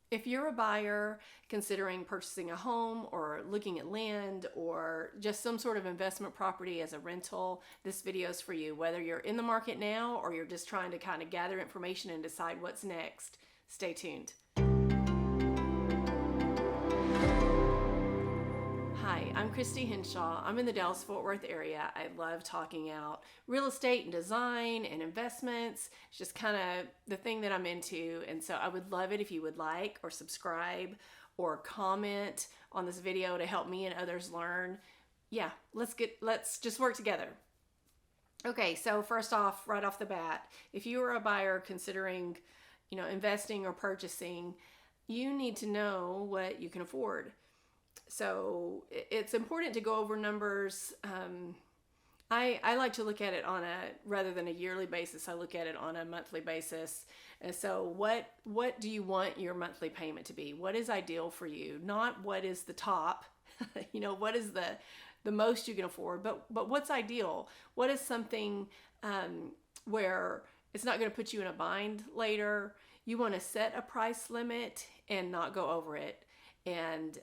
If you're a buyer considering purchasing a home or looking at land or just some sort of investment property as a rental, this video is for you. Whether you're in the market now or you're just trying to kind of gather information and decide what's next, stay tuned. Hi, I'm Christy Henshaw. I'm in the Dallas-Fort Worth area. I love talking out real estate and design and investments. It's just kind of the thing that I'm into. And so I would love it if you would like or subscribe or comment on this video to help me and others learn. Yeah, let's just work together. Okay, so first off, right off the bat, if you are a buyer considering, investing or purchasing, you need to know what you can afford. So it's important to go over numbers. I like to look at it rather than a yearly basis, I look at it on a monthly basis. And so what do you want your monthly payment to be? What is ideal for you? Not what is the top, what is the most you can afford, but what's ideal? What is something where it's not going to put you in a bind later? You want to set a price limit and not go over it. And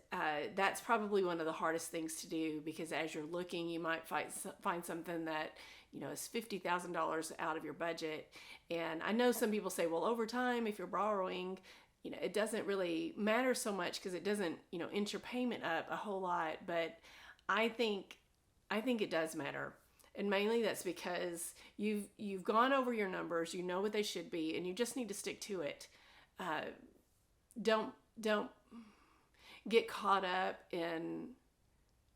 that's probably one of the hardest things to do, because as you're looking, you might find something that, is $50,000 out of your budget. And I know some people say, well, over time, if you're borrowing, it doesn't really matter so much because it doesn't, inch your payment up a whole lot. But I think it does matter. And mainly that's because you've gone over your numbers, you know what they should be, and you just need to stick to it. Don't get caught up in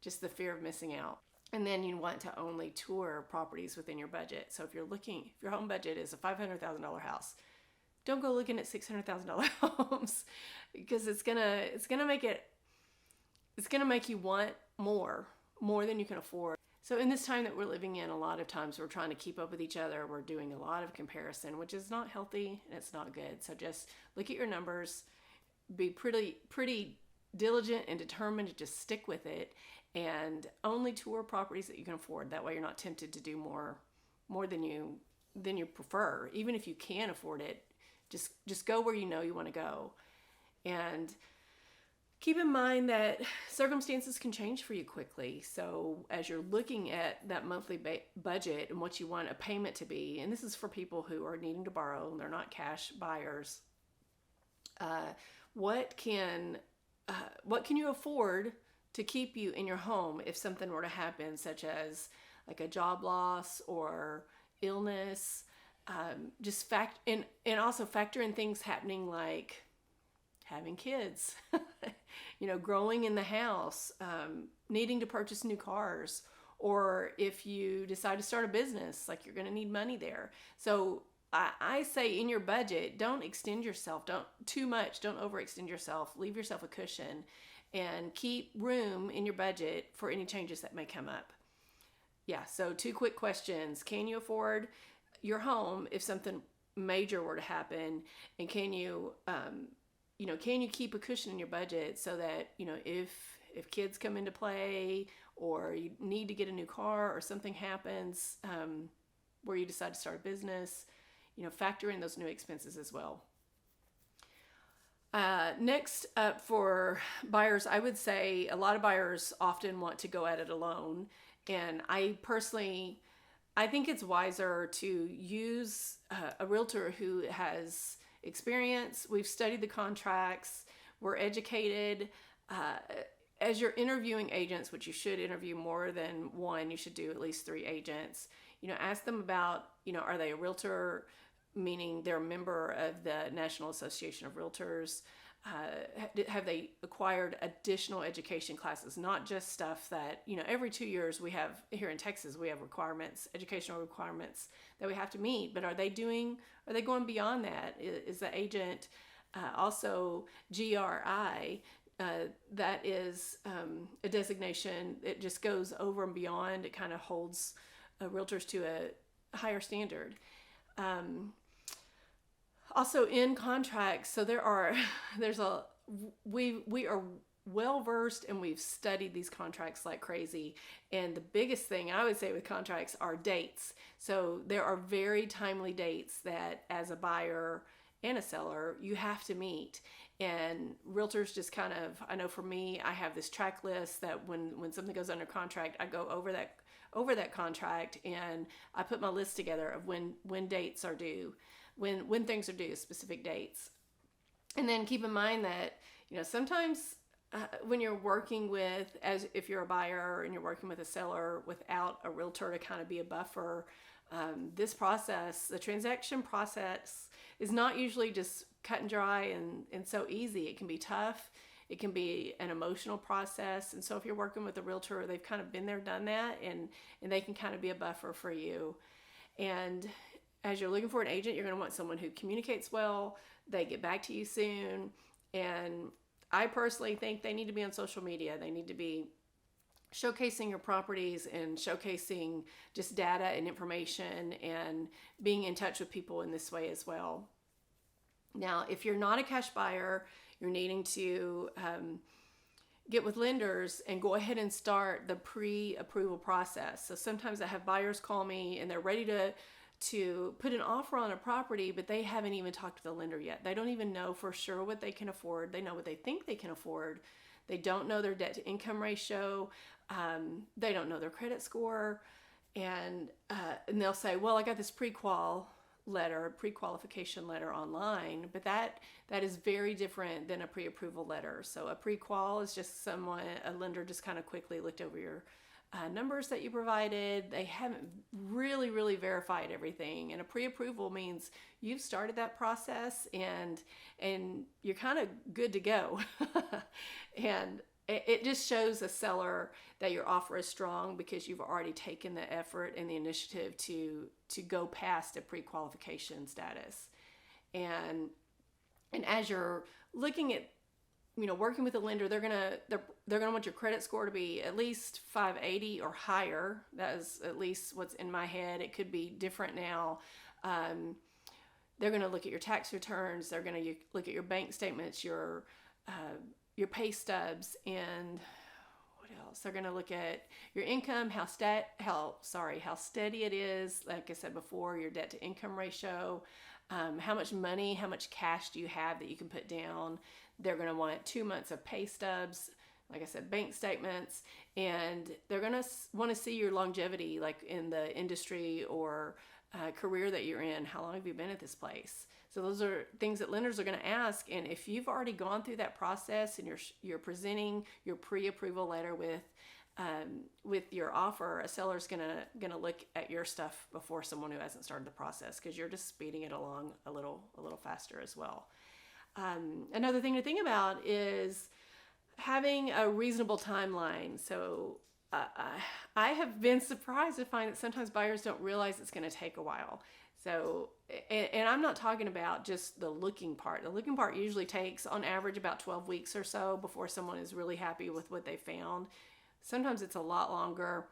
just the fear of missing out. And then you want to only tour properties within your budget. So if your home budget is a $500,000 house, don't go looking at $600,000 homes, because it's gonna make you want more than you can afford. So in this time that we're living in, a lot of times we're trying to keep up with each other. We're doing a lot of comparison, which is not healthy and it's not good. So just look at your numbers, be pretty diligent and determined to just stick with it, and only tour properties that you can afford. That way you're not tempted to do more than you prefer. Even if you can afford it, just go where you want to go. And keep in mind that circumstances can change for you quickly. So as you're looking at that monthly budget and what you want a payment to be, and this is for people who are needing to borrow and they're not cash buyers, what can you afford to keep you in your home if something were to happen, such as like a job loss or illness? And also factor in things happening like having kids, growing in the house, needing to purchase new cars, or if you decide to start a business, like you're going to need money there. So I say in your budget, don't extend yourself, don't overextend yourself, leave yourself a cushion, and keep room in your budget for any changes that may come up. Yeah, so 2 quick questions. Can you afford your home if something major were to happen? And can you keep a cushion in your budget so that, if kids come into play or you need to get a new car or something happens where you decide to start a business, factor in those new expenses as well. Next up for buyers, I would say a lot of buyers often want to go at it alone. And I think it's wiser to use a realtor who has experience. We've studied the contracts, we're educated. As you're interviewing agents, which you should interview more than one, you should do at least 3 agents. Ask them about, are they a realtor, meaning they're a member of the National Association of Realtors? Have they acquired additional education classes, not just stuff that, every 2 years we have here in Texas, we have educational requirements that we have to meet, but are they going beyond that? Is the agent also GRI? That is a designation. It just goes over and beyond. It kind of holds realtors to a higher standard. Also in contracts, so we are well versed and we've studied these contracts like crazy. And the biggest thing I would say with contracts are dates. So there are very timely dates that as a buyer and a seller you have to meet. And realtors just kind of, I know for me, I have this track list that when something goes under contract, I go over that contract, and I put my list together of when dates are due, when things are due, specific dates. And then keep in mind that, sometimes when you're working with, as if you're a buyer and you're working with a seller without a realtor to kind of be a buffer, this process, the transaction process, is not usually just cut and dry and so easy. It can be tough. It can be an emotional process. And so if you're working with a realtor, they've kind of been there, done that, and they can kind of be a buffer for you. And as you're looking for an agent, you're going to want someone who communicates well, they get back to you soon. And I personally think they need to be on social media. They need to be showcasing your properties and showcasing just data and information and being in touch with people in this way as well. Now, if you're not a cash buyer, you're needing to get with lenders and go ahead and start the pre-approval process. So sometimes I have buyers call me and they're ready to put an offer on a property, but they haven't even talked to the lender yet. They don't even know for sure what they can afford. They know what they think they can afford. They don't know their debt to income ratio. They don't know their credit score. And they'll say, well, I got this pre-qualification letter online, but that is very different than a pre-approval letter. So a pre-qual is just a lender just kind of quickly looked over your numbers that you provided. They haven't really verified everything. And a pre-approval means you've started that process and you're kind of good to go. And it just shows a seller that your offer is strong because you've already taken the effort and the initiative to go past a pre-qualification status. And as you're looking at working with a lender, they're gonna want your credit score to be at least 580 or higher. That is at least what's in my head. It could be different now. They're gonna look at your tax returns. They're gonna look at your bank statements, your pay stubs, and what else? They're gonna look at your income, how steady it is. Like I said before, your debt to income ratio. How much money, how much cash do you have that you can put down? They're going to want 2 months of pay stubs, like I said, bank statements, and they're going to want to see your longevity, like in the industry or career that you're in. How long have you been at this place? So those are things that lenders are going to ask. And if you've already gone through that process and you're presenting your pre-approval letter with your offer, a seller's gonna look at your stuff before someone who hasn't started the process, because you're just speeding it along a little faster as well. Another thing to think about is having a reasonable timeline. So I have been surprised to find that sometimes buyers don't realize it's going to take a while. So, and I'm not talking about just the looking part. The looking part usually takes on average about 12 weeks or so before someone is really happy with what they found. Sometimes it's a lot longer.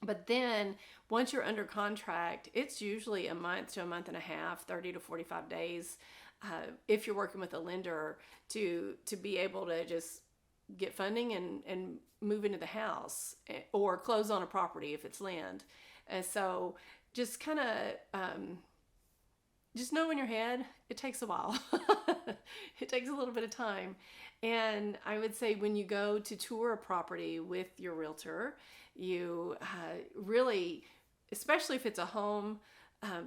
But then once you're under contract, it's usually a month to a month and a half, 30 to 45 days, if you're working with a lender, to be able to just get funding and move into the house or close on a property if it's land. And so just kind of just know in your head, it takes a while. It takes a little bit of time. And I would say when you go to tour a property with your realtor, you really, especially if it's a home,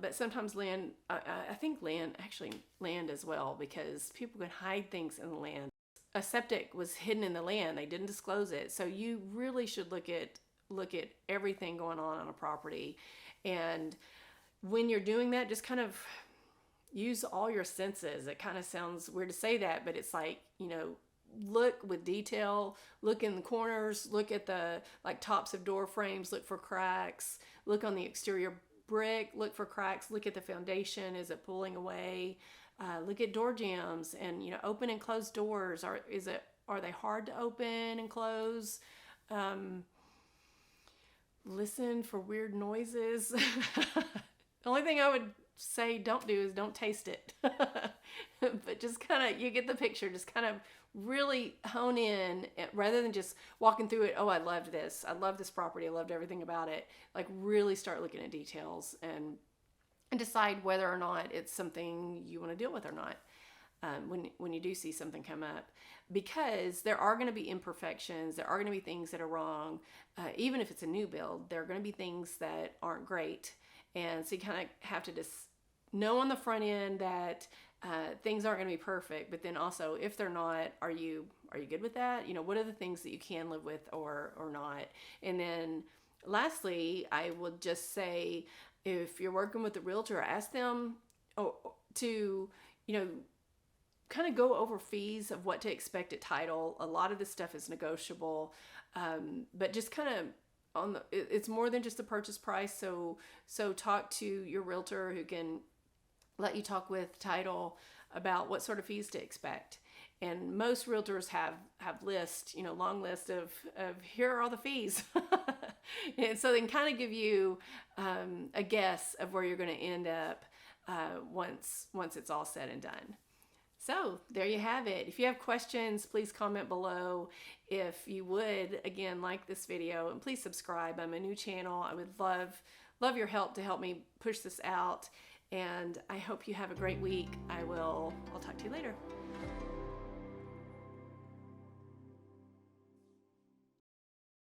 but sometimes land, I think land as well, because people can hide things in the land. A septic was hidden in the land. They didn't disclose it. So you really should look at everything going on a property. And when you're doing that, just kind of use all your senses. It kind of sounds weird to say that, but it's like, look with detail, look in the corners, look at the tops of door frames, look for cracks, look on the exterior brick, look for cracks, look at the foundation. Is it pulling away? Look at door jambs and, open and close doors. Are they hard to open and close? Listen for weird noises. The only thing I would say don't do is don't taste it. But just kind of, you get the picture, just kind of really hone in rather than just walking through it. Oh, I loved this. I love this property. I loved everything about it. Like really start looking at details and decide whether or not it's something you want to deal with or not. when you do see something come up, because there are going to be imperfections. There are going to be things that are wrong. Even if it's a new build, there are going to be things that aren't great. And so you kind of have to just know on the front end that things aren't going to be perfect. But then also, if they're not, are you good with that? What are the things that you can live with or not? And then lastly, I would just say, if you're working with a realtor, ask them to, kind of go over fees of what to expect at title. A lot of this stuff is negotiable, but just kind of it's more than just the purchase price. So talk to your realtor who can let you talk with title about what sort of fees to expect. And most realtors have lists, long list of here are all the fees. And so they can kind of give you a guess of where you're going to end up once it's all said and done. So there you have it. If you have questions, please comment below. If you would, again, like this video, and please subscribe. I'm a new channel. I would love your help to help me push this out. And I hope you have a great week. I'll talk to you later.